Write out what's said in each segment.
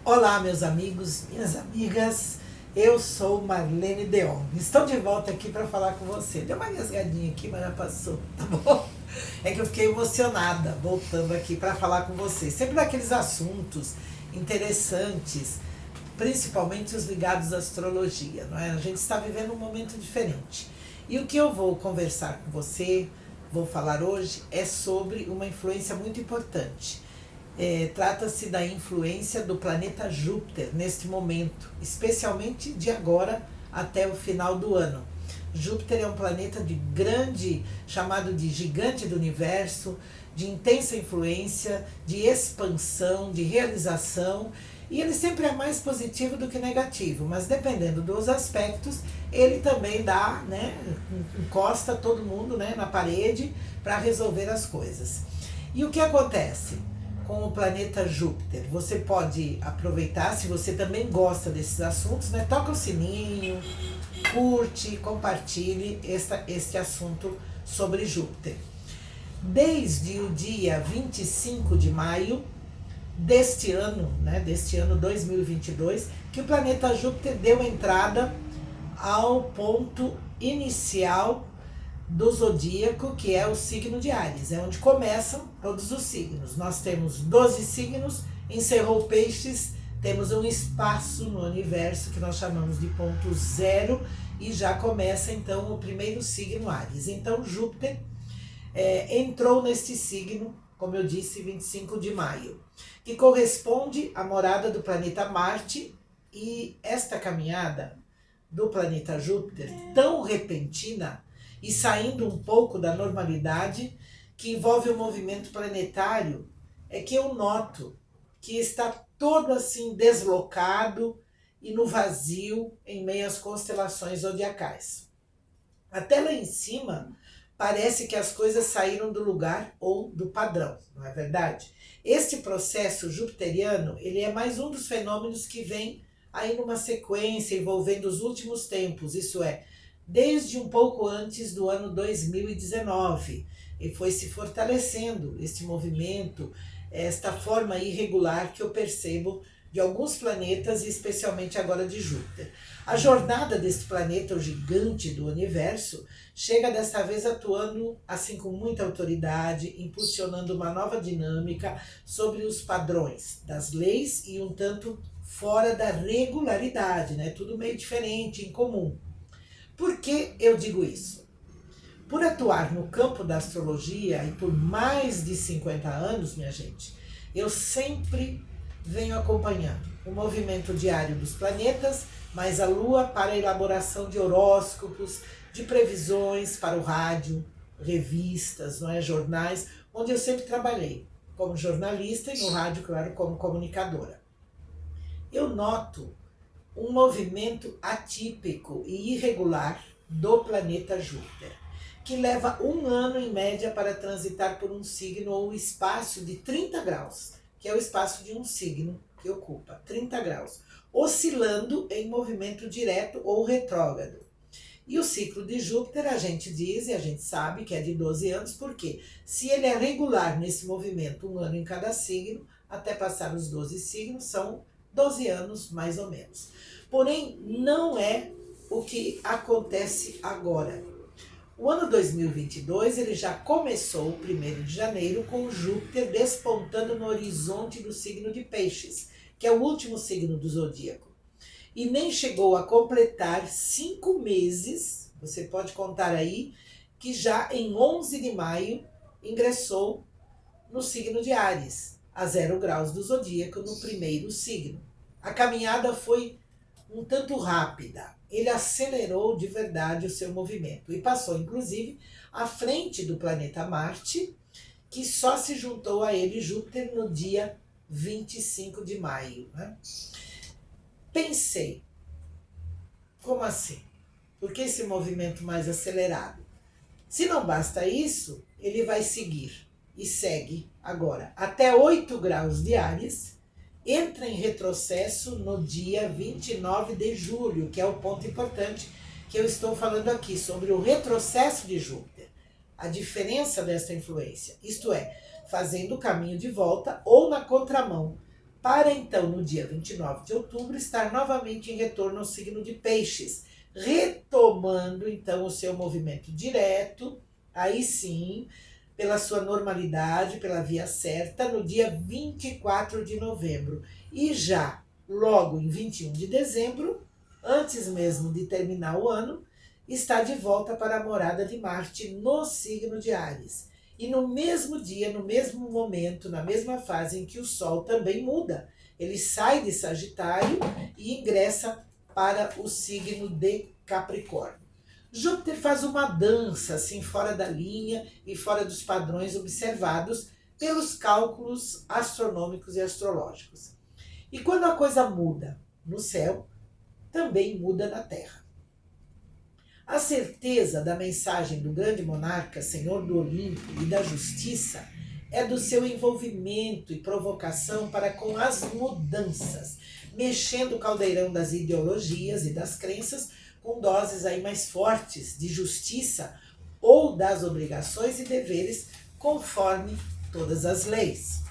Olá, meus amigos, minhas amigas, eu sou Marlene Deon. Estou de volta aqui para falar com você. Deu uma engasgadinha aqui, mas já passou, tá bom? É que eu fiquei emocionada voltando aqui para falar com você. Sempre daqueles assuntos interessantes, principalmente os ligados à astrologia, não é? A gente está vivendo um momento diferente. E o que eu vou conversar com você, vou falar hoje, é sobre uma influência muito importante. Trata-se da influência do planeta Júpiter neste momento, especialmente de agora até o final do ano. Júpiter é um planeta de grande, chamado de gigante do universo, de intensa influência, de expansão, de realização, e ele sempre é mais positivo do que negativo, mas dependendo dos aspectos, ele também dá, né, encosta todo mundo, né, na parede para resolver as coisas. E o que acontece com o planeta Júpiter? Você pode aproveitar, se você também gosta desses assuntos, né? Toca o sininho, curte, compartilhe este assunto sobre Júpiter. Desde o dia 25 de maio deste ano, né, deste ano 2022, que o planeta Júpiter deu entrada ao ponto inicial do zodíaco, que é o signo de Áries, é onde começam todos os signos. Nós temos 12 signos, encerrou Peixes, temos um espaço no universo que nós chamamos de ponto zero e já começa então o primeiro signo Áries. Então Júpiter entrou neste signo, como eu disse, 25 de maio, que corresponde à morada do planeta Marte, e esta caminhada do planeta Júpiter, tão repentina, e saindo um pouco da normalidade, que envolve o movimento planetário, é que eu noto que está todo assim deslocado e no vazio em meio às constelações zodiacais. Até lá em cima, parece que as coisas saíram do lugar ou do padrão, não é verdade? Este processo jupiteriano, ele é mais um dos fenômenos que vem aí numa sequência envolvendo os últimos tempos, isso é, desde um pouco antes do ano 2019, e foi se fortalecendo este movimento, esta forma irregular que eu percebo de alguns planetas, e especialmente agora de Júpiter. A jornada deste planeta, o gigante do universo, chega desta vez atuando assim com muita autoridade, impulsionando uma nova dinâmica sobre os padrões das leis e um tanto fora da regularidade, né? Tudo meio diferente, incomum. Por que eu digo isso? Por atuar no campo da astrologia e por mais de 50 anos, minha gente, eu sempre venho acompanhando o movimento diário dos planetas, mais a Lua para a elaboração de horóscopos, de previsões para o rádio, revistas, não é, jornais, onde eu sempre trabalhei como jornalista e no rádio, claro, como comunicadora. Eu noto um movimento atípico e irregular do planeta Júpiter, que leva um ano em média para transitar por um signo ou espaço de 30 graus, que é o espaço de um signo que ocupa 30 graus, oscilando em movimento direto ou retrógrado. E o ciclo de Júpiter, a gente diz e a gente sabe que é de 12 anos, porque se ele é regular nesse movimento, um ano em cada signo, até passar os 12 signos, são 12 anos mais ou menos. Porém, não é o que acontece agora. O ano 2022 ele já começou, 1º de janeiro, com Júpiter despontando no horizonte do signo de Peixes, que é o último signo do zodíaco. E nem chegou a completar 5 meses, você pode contar aí, que já em 11 de maio ingressou no signo de Áries, a 0 graus do zodíaco, no primeiro signo. A caminhada foi um tanto rápida, ele acelerou de verdade o seu movimento e passou inclusive à frente do planeta Marte, que só se juntou a ele Júpiter no dia 25 de maio. Né? Pensei, como assim? Por que esse movimento mais acelerado? Se não basta isso, ele vai seguir e segue agora até 8 graus de Áries, entra em retrocesso no dia 29 de julho, que é o ponto importante que eu estou falando aqui, sobre o retrocesso de Júpiter, a diferença dessa influência, isto é, fazendo o caminho de volta ou na contramão para então, no dia 29 de outubro, estar novamente em retorno ao signo de Peixes, retomando então o seu movimento direto, aí sim, pela sua normalidade, pela via certa, no dia 24 de novembro. E já logo em 21 de dezembro, antes mesmo de terminar o ano, está de volta para a morada de Marte no signo de Áries. E no mesmo dia, no mesmo momento, na mesma fase em que o Sol também muda. Ele sai de Sagitário e ingressa para o signo de Capricórnio. Júpiter faz uma dança assim fora da linha e fora dos padrões observados pelos cálculos astronômicos e astrológicos. E quando a coisa muda no céu, também muda na Terra. A certeza da mensagem do grande monarca, senhor do Olimpo e da justiça, é do seu envolvimento e provocação para com as mudanças, mexendo o caldeirão das ideologias e das crenças com doses aí mais fortes de justiça ou das obrigações e deveres conforme todas as leis.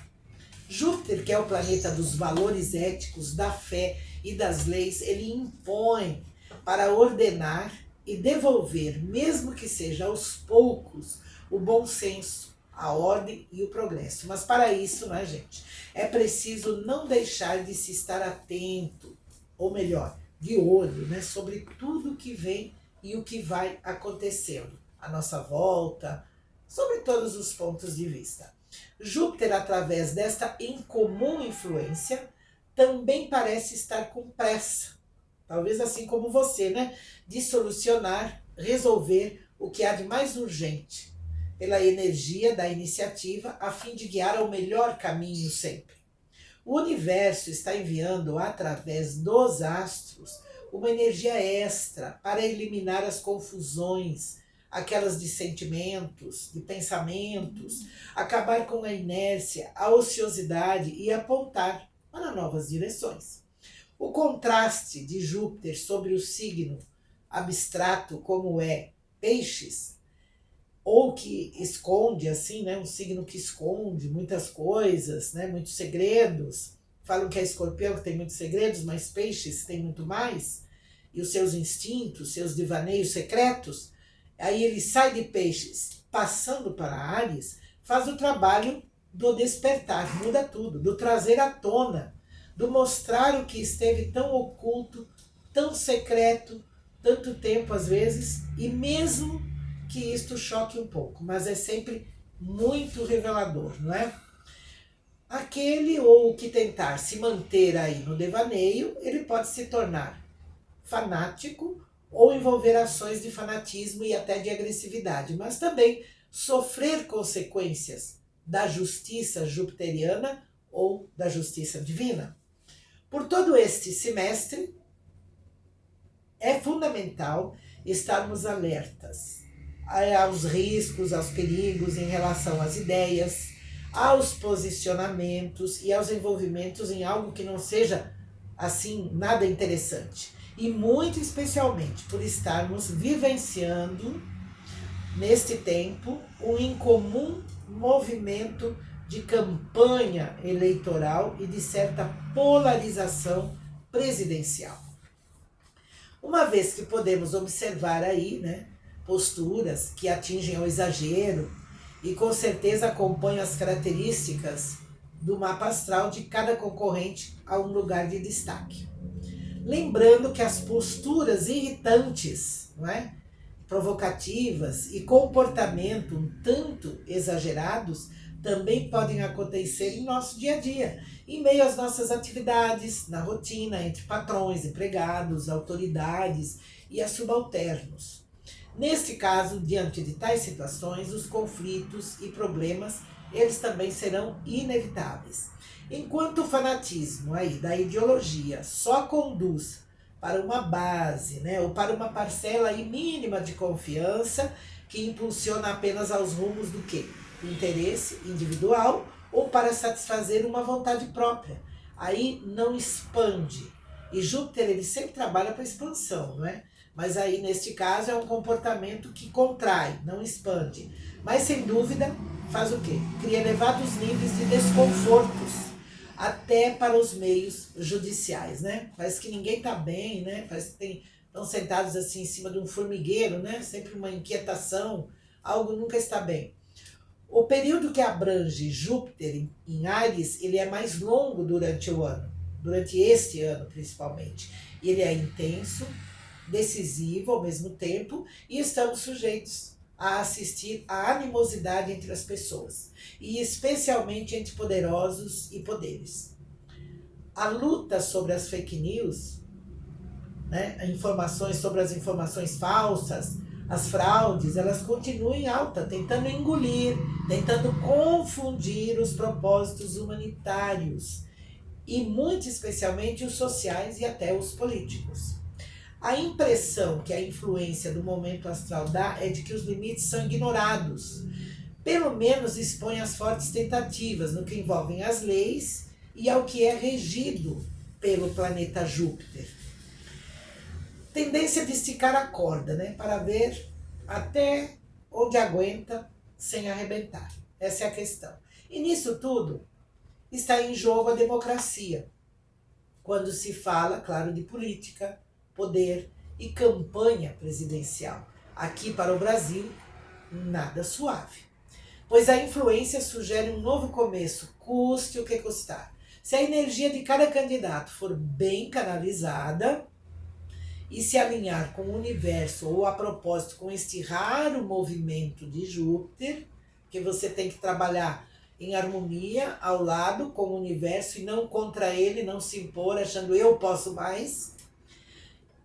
Júpiter, que é o planeta dos valores éticos, da fé e das leis, ele impõe para ordenar e devolver, mesmo que seja aos poucos, o bom senso, a ordem e o progresso. Mas para isso, né, gente, é preciso não deixar de se estar atento, ou melhor, de olho, né, sobre tudo que vem e o que vai acontecendo à nossa volta, sobre todos os pontos de vista. Júpiter, através desta incomum influência, também parece estar com pressa, talvez assim como você, né, de solucionar, resolver o que há de mais urgente, pela energia da iniciativa, a fim de guiar ao melhor caminho sempre. O universo está enviando, através dos astros, uma energia extra para eliminar as confusões, aquelas de sentimentos, de pensamentos, acabar com a inércia, a ociosidade e apontar para novas direções. O contraste de Júpiter sobre o signo abstrato como é Peixes, ou que esconde, assim, né, um signo que esconde muitas coisas, né, muitos segredos. Falam que é Escorpião que tem muitos segredos, mas Peixes tem muito mais. E os seus instintos, seus devaneios secretos. Aí ele sai de Peixes, passando para Áries, faz o trabalho do despertar, muda tudo, do trazer à tona, do mostrar o que esteve tão oculto, tão secreto, tanto tempo às vezes, e mesmo que isto choque um pouco, mas é sempre muito revelador, não é? Aquele ou que tentar se manter aí no devaneio, ele pode se tornar fanático ou envolver ações de fanatismo e até de agressividade, mas também sofrer consequências da justiça jupiteriana ou da justiça divina. Por todo este semestre, é fundamental estarmos alertas aos riscos, aos perigos em relação às ideias, aos posicionamentos e aos envolvimentos em algo que não seja, assim, nada interessante. E muito especialmente por estarmos vivenciando, neste tempo, um incomum movimento de campanha eleitoral e de certa polarização presidencial. Uma vez que podemos observar aí, né, posturas que atingem ao exagero e com certeza acompanham as características do mapa astral de cada concorrente a um lugar de destaque. Lembrando que as posturas irritantes, não é, provocativas e comportamento um tanto exagerados também podem acontecer em nosso dia a dia, em meio às nossas atividades, na rotina, entre patrões, empregados, autoridades e a subalternos. Neste caso, diante de tais situações, os conflitos e problemas, eles também serão inevitáveis. Enquanto o fanatismo aí da ideologia só conduz para uma base, né, ou para uma parcela aí mínima de confiança que impulsiona apenas aos rumos do quê? Do interesse individual ou para satisfazer uma vontade própria. Aí não expande. E Júpiter, ele sempre trabalha para expansão, não é? Mas aí, neste caso, é um comportamento que contrai, não expande. Mas, sem dúvida, faz o quê? Cria elevados níveis de desconfortos. até para os meios judiciais, né? Parece que ninguém está bem, né? Parece que estão sentados assim em cima de um formigueiro, né? Sempre uma inquietação, algo nunca está bem. O período que abrange Júpiter em Áries, ele é mais longo durante o ano, durante este ano principalmente. Ele é intenso, decisivo ao mesmo tempo e estamos sujeitos a assistir à animosidade entre as pessoas, e especialmente entre poderosos e poderes. A luta sobre as fake news, né, informações sobre as informações falsas, as fraudes, elas continuam em alta, tentando engolir, tentando confundir os propósitos humanitários, e muito especialmente os sociais e até os políticos. A impressão que a influência do momento astral dá é de que os limites são ignorados. Pelo menos expõe as fortes tentativas no que envolvem as leis e ao que é regido pelo planeta Júpiter. Tendência de esticar a corda, né? Para ver até onde aguenta sem arrebentar. Essa é a questão. E nisso tudo está em jogo a democracia. Quando se fala, claro, de política, poder e campanha presidencial. Aqui para o Brasil, nada suave. Pois a influência sugere um novo começo, custe o que custar. Se a energia de cada candidato for bem canalizada e se alinhar com o universo ou a propósito com este raro movimento de Júpiter, que você tem que trabalhar em harmonia ao lado com o universo e não contra ele, não se impor achando eu posso mais.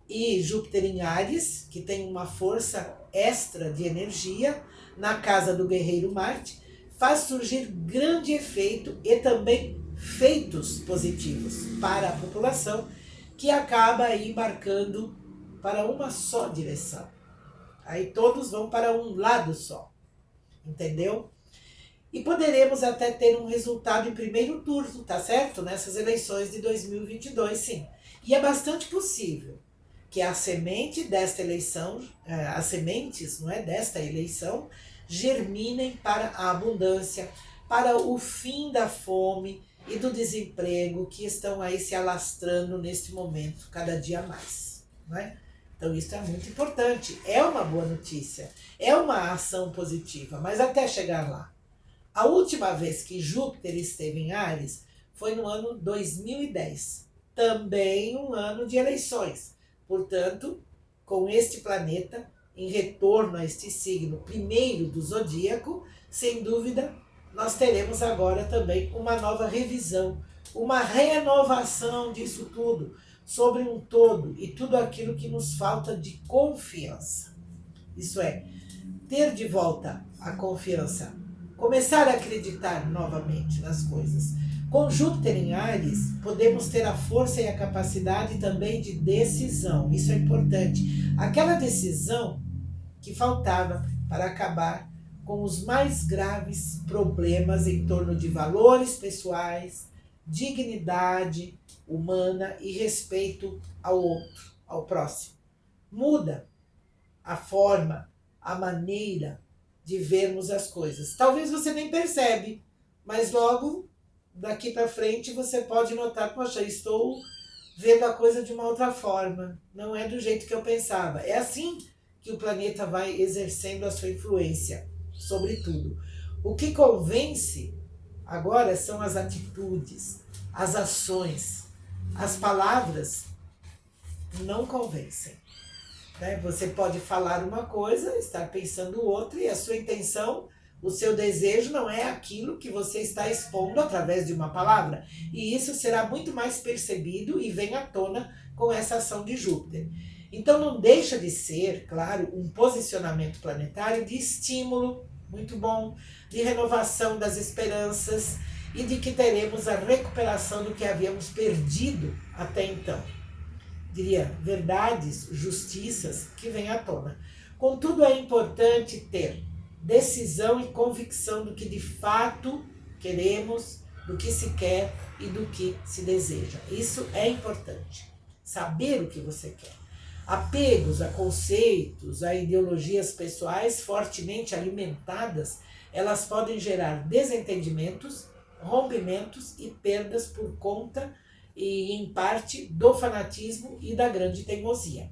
E Júpiter em Áries, que tem uma força extra de energia, na casa do guerreiro Marte, faz surgir grande efeito e também feitos positivos para a população, que acaba aí embarcando para uma só direção. Aí todos vão para um lado só, entendeu? E poderemos até ter um resultado em primeiro turno, tá certo? Nessas eleições de 2022, sim. E é bastante possível que a semente desta eleição, as sementes, não é, desta eleição, germinem para a abundância, para o fim da fome e do desemprego que estão aí se alastrando neste momento, cada dia mais, não é? Então isso é muito importante, é uma boa notícia, é uma ação positiva, mas até chegar lá. A última vez que Júpiter esteve em Áries foi no ano 2010, também um ano de eleições. Portanto, com este planeta em retorno a este signo primeiro do zodíaco, sem dúvida, nós teremos agora também uma nova revisão, uma renovação disso tudo, sobre um todo e tudo aquilo que nos falta de confiança. Isso é, ter de volta a confiança, começar a acreditar novamente nas coisas. Com Júpiter em Áries, podemos ter a força e a capacidade também de decisão. Isso é importante. Aquela decisão que faltava para acabar com os mais graves problemas em torno de valores pessoais, dignidade humana e respeito ao outro, ao próximo. Muda a forma, a maneira de vermos as coisas. Talvez você nem percebe, mas logo daqui para frente você pode notar, poxa, estou vendo a coisa de uma outra forma, não é do jeito que eu pensava. É assim que o planeta vai exercendo a sua influência sobre tudo. O que convence agora são as atitudes, as ações. As palavras não convencem. Né? Você pode falar uma coisa, estar pensando outra, e a sua intenção, o seu desejo não é aquilo que você está expondo através de uma palavra. E isso será muito mais percebido e vem à tona com essa ação de Júpiter. Então não deixa de ser, claro, um posicionamento planetário de estímulo, muito bom, de renovação das esperanças e de que teremos a recuperação do que havíamos perdido até então. Diria, verdades, justiças que vêm à tona. Contudo, é importante ter decisão e convicção do que de fato queremos, do que se quer e do que se deseja. Isso é importante. Saber o que você quer. Apegos a conceitos, a ideologias pessoais fortemente alimentadas, elas podem gerar desentendimentos, rompimentos e perdas por conta e em parte do fanatismo e da grande teimosia.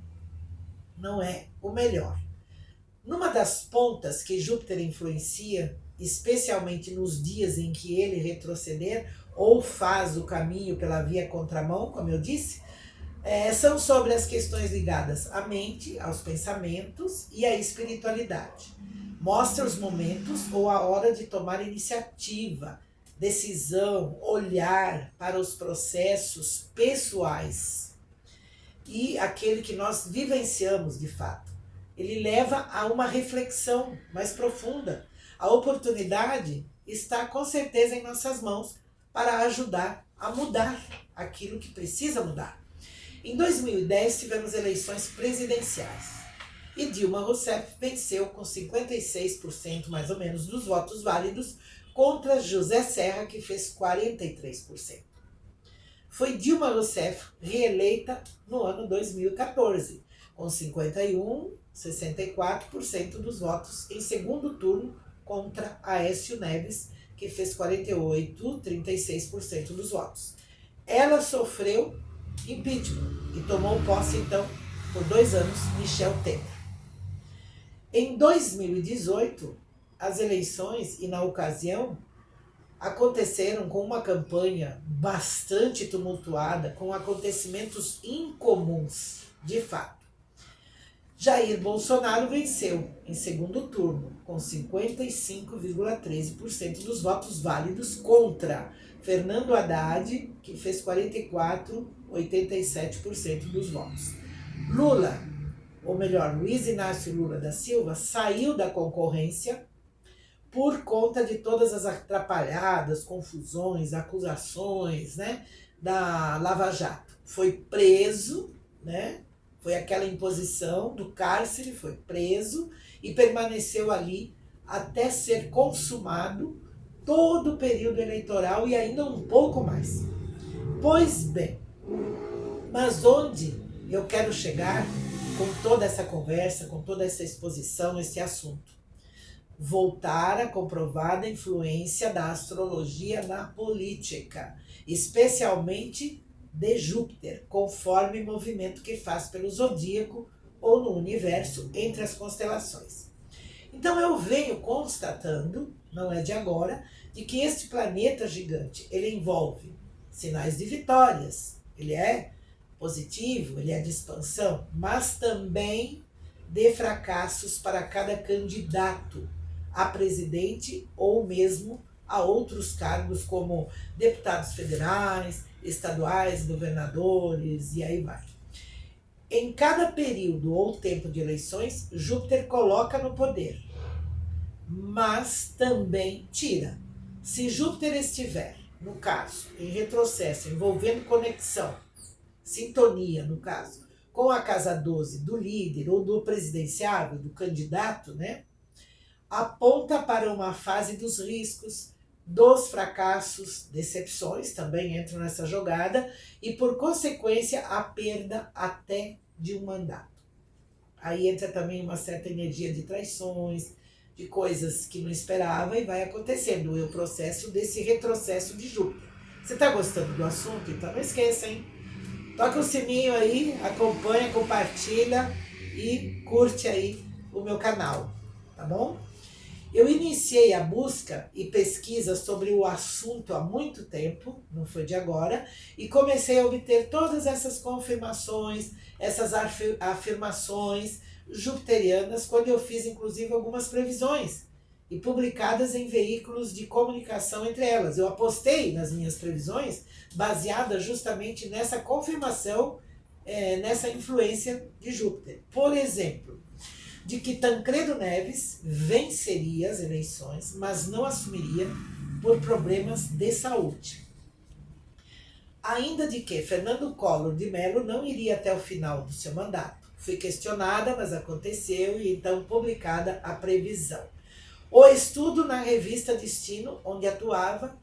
Não é o melhor. Numa das pontas que Júpiter influencia, especialmente nos dias em que ele retroceder ou faz o caminho pela via contramão, como eu disse, são sobre as questões ligadas à mente, aos pensamentos e à espiritualidade. Mostra os momentos ou a hora de tomar iniciativa, decisão, olhar para os processos pessoais e aquele que nós vivenciamos de fato. Ele leva a uma reflexão mais profunda. A oportunidade está com certeza em nossas mãos para ajudar a mudar aquilo que precisa mudar. Em 2010 tivemos eleições presidenciais e Dilma Rousseff venceu com 56% mais ou menos dos votos válidos contra José Serra, que fez 43%. Foi Dilma Rousseff reeleita no ano 2014, com 64% dos votos em segundo turno contra Aécio Neves, que fez 36% dos votos. Ela sofreu impeachment e tomou posse, então, por 2 anos, Michel Temer. Em 2018, as eleições, e na ocasião, aconteceram com uma campanha bastante tumultuada, com acontecimentos incomuns, de fato. Jair Bolsonaro venceu em segundo turno, com 55,13% dos votos válidos contra Fernando Haddad, que fez 44,87% dos votos. Lula, ou melhor, Luiz Inácio Lula da Silva, saiu da concorrência por conta de todas as atrapalhadas, confusões, acusações, né, da Lava Jato. Foi preso, né? Foi aquela imposição do cárcere, foi preso e permaneceu ali até ser consumado todo o período eleitoral e ainda um pouco mais. Pois bem, mas onde eu quero chegar com toda essa conversa, com toda essa exposição, esse assunto? Voltar a comprovada influência da astrologia na política, especialmente de Júpiter, conforme movimento que faz pelo zodíaco ou no universo entre as constelações. Então eu venho constatando, não é de agora, de que este planeta gigante, ele envolve sinais de vitórias, ele é positivo, ele é de expansão, mas também de fracassos para cada candidato a presidente ou mesmo a outros cargos como deputados federais, estaduais, governadores e aí vai. Em cada período ou tempo de eleições, Júpiter coloca no poder, mas também tira. Se Júpiter estiver, no caso, em retrocesso, envolvendo conexão, sintonia, no caso, com a casa 12 do líder ou do presidenciável, do candidato, né, aponta para uma fase dos riscos, dos fracassos, decepções também entram nessa jogada e, por consequência, a perda até de um mandato. Aí entra também uma certa energia de traições, de coisas que não esperava e vai acontecendo o processo desse retrocesso de Júpiter. Você está gostando do assunto? Então não esqueça, hein? Toca o sininho aí, acompanha, compartilha e curte aí o meu canal, tá bom? Eu iniciei a busca e pesquisa sobre o assunto há muito tempo, não foi de agora, e comecei a obter todas essas confirmações, essas afirmações jupiterianas, quando eu fiz inclusive algumas previsões, e publicadas em veículos de comunicação entre elas. Eu apostei nas minhas previsões, baseada justamente nessa confirmação, nessa influência de Júpiter. Por exemplo, de que Tancredo Neves venceria as eleições, mas não assumiria por problemas de saúde. Ainda de que Fernando Collor de Mello não iria até o final do seu mandato. Foi questionada, mas aconteceu e então publicada a previsão. O estudo na revista Destino, onde atuava,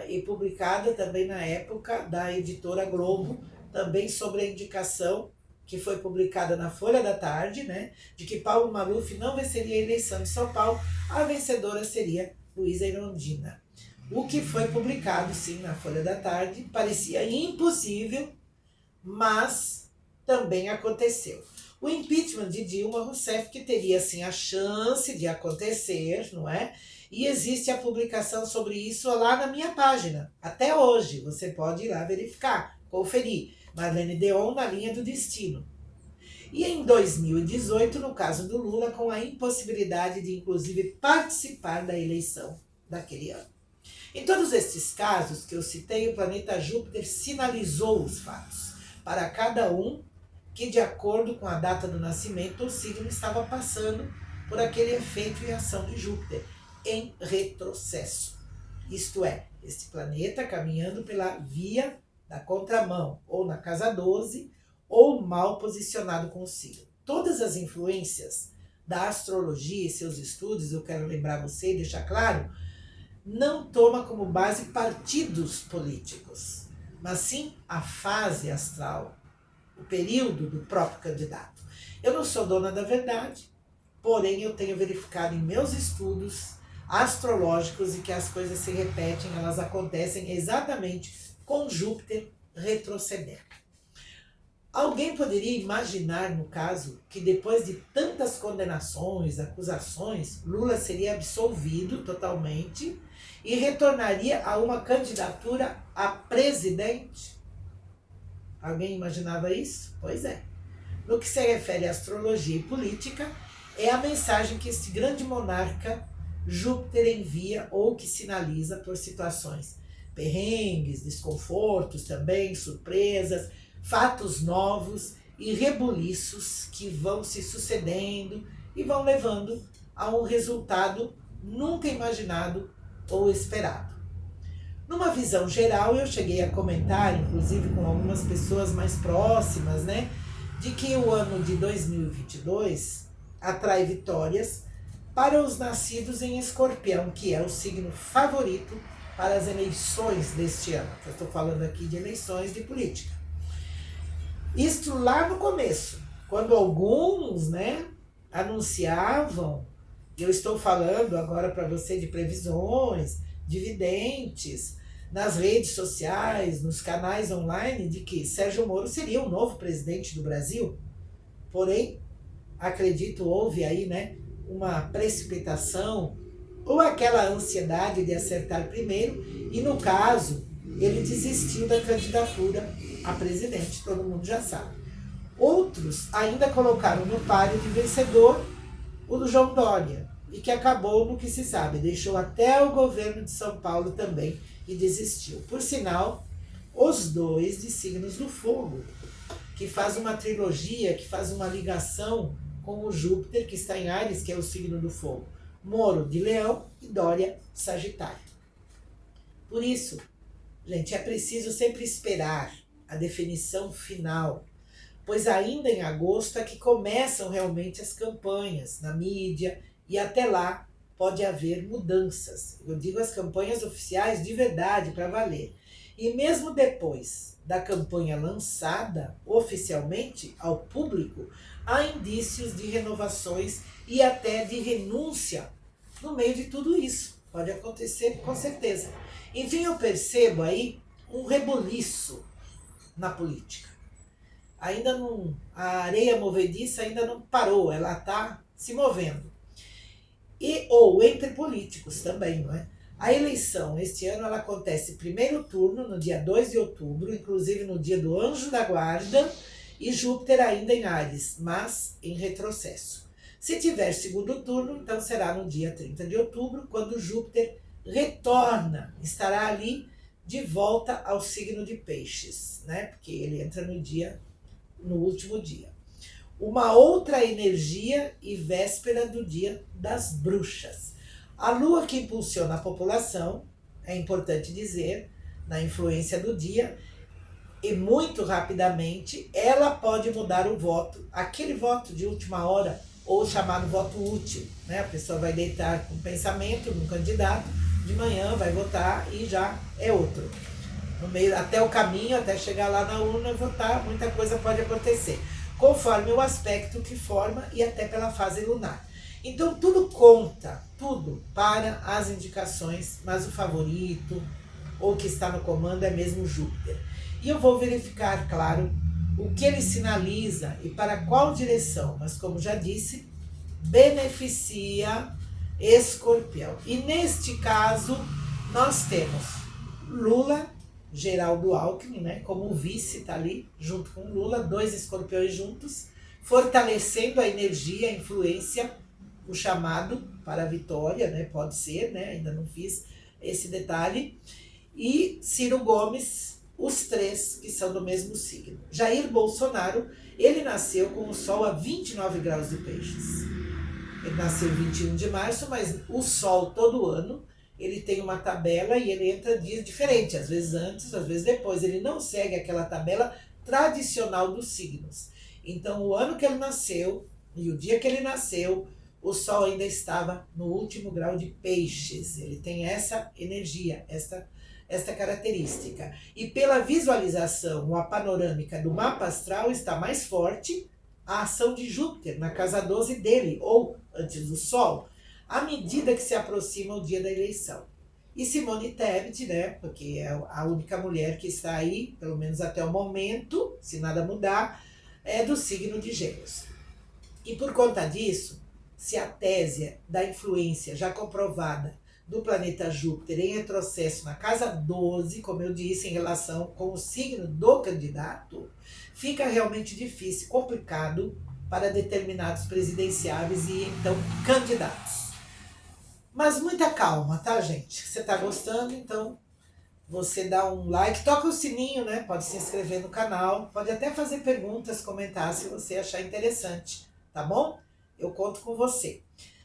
e publicada também na época da editora Globo, também sobre a indicação que foi publicada na Folha da Tarde, né, de que Paulo Maluf não venceria a eleição de São Paulo, a vencedora seria Luísa Erundina. O que foi publicado, sim, na Folha da Tarde, parecia impossível, mas também aconteceu. O impeachment de Dilma Rousseff, que teria, sim, a chance de acontecer, não é? E existe a publicação sobre isso lá na minha página, até hoje. Você pode ir lá verificar, conferir. Marlene Deon na linha do destino. E em 2018, no caso do Lula, com a impossibilidade de, inclusive, participar da eleição daquele ano. Em todos estes casos que eu citei, o planeta Júpiter sinalizou os fatos para cada um que, de acordo com a data do nascimento, o signo estava passando por aquele efeito e ação de Júpiter em retrocesso. Isto é, este planeta caminhando pela via da contramão, ou na casa 12, ou mal posicionado com o signo. Todas as influências da astrologia e seus estudos, eu quero lembrar você e deixar claro, não toma como base partidos políticos, mas sim a fase astral, o período do próprio candidato. Eu não sou dona da verdade, porém eu tenho verificado em meus estudos astrológicos e que as coisas se repetem, elas acontecem exatamente com Júpiter retrocedendo. Alguém poderia imaginar, no caso, que depois de tantas condenações, acusações, Lula seria absolvido totalmente e retornaria a uma candidatura a presidente? Alguém imaginava isso? Pois é. No que se refere à astrologia e política, é a mensagem que este grande monarca Júpiter envia ou que sinaliza por situações perrengues, desconfortos também, surpresas, fatos novos e rebuliços que vão se sucedendo e vão levando a um resultado nunca imaginado ou esperado. Numa visão geral, eu cheguei a comentar, inclusive com algumas pessoas mais próximas, né, de que o ano de 2022 atrai vitórias para os nascidos em Escorpião, que é o signo favorito para as eleições deste ano. Eu estou falando aqui de eleições de política. Isto lá no começo, quando alguns, né, anunciavam, eu estou falando agora para você de previsões, de videntes, nas redes sociais, nos canais online, de que Sérgio Moro seria o novo presidente do Brasil. Porém, acredito, houve aí, né, uma precipitação ou aquela ansiedade de acertar primeiro e, no caso, ele desistiu da candidatura a presidente, todo mundo já sabe. Outros ainda colocaram no páreo de vencedor o do João Dória, e que acabou no que se sabe, deixou até o governo de São Paulo também e desistiu. Por sinal, os dois de signos do fogo, que faz uma trilogia, que faz uma ligação com o Júpiter, que está em Áries, que é o signo do fogo. Moro de Leão e Dória, Sagitário. Por isso, gente, é preciso sempre esperar a definição final, pois ainda em agosto é que começam realmente as campanhas na mídia e até lá pode haver mudanças. Eu digo as campanhas oficiais de verdade, para valer. E mesmo depois da campanha lançada oficialmente ao público, há indícios de renovações e até de renúncia no meio de tudo isso. Pode acontecer com certeza. Enfim, eu percebo aí um rebuliço na política. Ainda não, a areia movediça ainda não parou, ela está se movendo. E ou entre políticos também, não é? A eleição este ano ela acontece primeiro turno no dia 2 de outubro, inclusive no dia do Anjo da Guarda, e Júpiter ainda em Áries, mas em retrocesso. Se tiver segundo turno, então será no dia 30 de outubro, quando Júpiter retorna, estará ali de volta ao signo de Peixes, né? Porque ele entra no último dia. Uma outra energia e véspera do dia das bruxas. A lua que impulsiona a população, é importante dizer, na influência do dia, e muito rapidamente ela pode mudar o voto, aquele voto de última hora, ou chamado voto útil, né? A pessoa vai deitar com pensamento num candidato, de manhã vai votar e já é outro. No meio, até o caminho, até chegar lá na urna e votar, muita coisa pode acontecer, conforme o aspecto que forma e até pela fase lunar. Então tudo conta, tudo para as indicações, mas o favorito ou que está no comando é mesmo Júpiter. E eu vou verificar, claro, o que ele sinaliza e para qual direção, mas como já disse, beneficia Escorpião. E neste caso, nós temos Lula, Geraldo Alckmin, né, como o vice está ali, junto com Lula, 2 escorpiões juntos, fortalecendo a energia, a influência, o chamado para a vitória, né, pode ser, né, ainda não fiz esse detalhe, e Ciro Gomes, os 3 que são do mesmo signo. Jair Bolsonaro, ele nasceu com o Sol a 29 graus de Peixes. Ele nasceu 21 de março, mas o Sol todo ano, ele tem uma tabela e ele entra dias diferentes, às vezes antes, às vezes depois. Ele não segue aquela tabela tradicional dos signos. Então, o ano que ele nasceu e o dia que ele nasceu, o Sol ainda estava no último grau de Peixes. Ele tem essa energia, esta característica. E pela visualização, a panorâmica do mapa astral está mais forte a ação de Júpiter na casa 12 dele, ou antes do Sol, à medida que se aproxima o dia da eleição. E Simone Tebet, né, porque é a única mulher que está aí, pelo menos até o momento, se nada mudar, é do signo de Gêmeos. E por conta disso, se a tese da influência já comprovada do planeta Júpiter em retrocesso na casa 12, como eu disse, em relação com o signo do candidato, fica realmente difícil, complicado para determinados presidenciáveis e então candidatos. Mas muita calma, tá, gente? Você tá gostando, então você dá um like, toca o sininho, né? Pode se inscrever no canal, pode até fazer perguntas, comentar se você achar interessante, tá bom? Eu conto com você.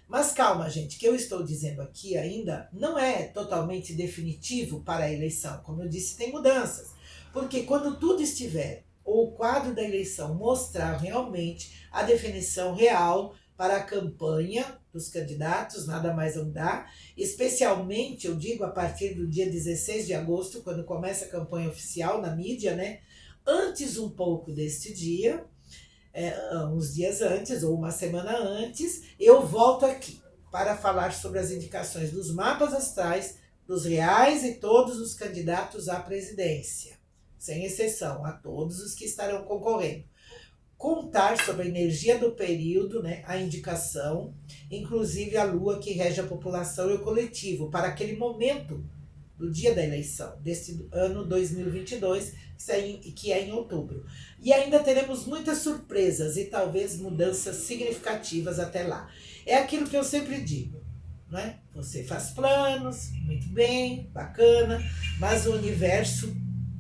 Mas calma, gente, que eu estou dizendo aqui ainda não é totalmente definitivo para a eleição. Como eu disse, tem mudanças. Porque quando tudo estiver, ou o quadro da eleição mostrar realmente a definição real para a campanha dos candidatos, nada mais não dá, especialmente, eu digo, a partir do dia 16 de agosto, quando começa a campanha oficial na mídia, né? Antes um pouco deste dia, uns dias antes ou uma semana antes, eu volto aqui para falar sobre as indicações dos mapas astrais, dos reais e todos os candidatos à presidência, sem exceção, a todos os que estarão concorrendo. Contar sobre a energia do período, né, a indicação, inclusive a lua que rege a população e o coletivo, para aquele momento do dia da eleição, desse ano 2022, que é em outubro. E ainda teremos muitas surpresas e talvez mudanças significativas até lá. É aquilo que eu sempre digo, né? Você faz planos, muito bem, bacana, mas o universo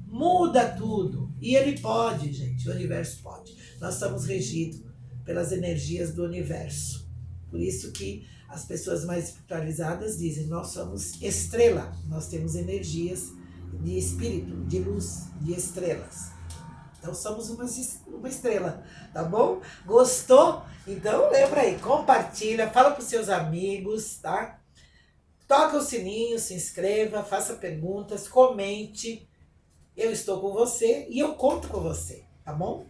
muda tudo. E ele pode, gente, o universo pode. Nós estamos regidos pelas energias do universo. Por isso que as pessoas mais espiritualizadas dizem, nós somos estrela, nós temos energias de espírito, de luz, de estrelas. Então somos uma estrela, tá bom? Gostou? Então lembra aí, compartilha, fala para os seus amigos, tá? Toca o sininho, se inscreva, faça perguntas, comente. Eu estou com você e eu conto com você, tá bom?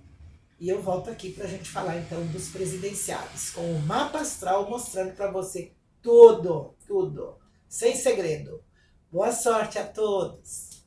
E eu volto aqui para a gente falar então dos presidenciáveis, com o mapa astral mostrando para você tudo, tudo, sem segredo. Boa sorte a todos!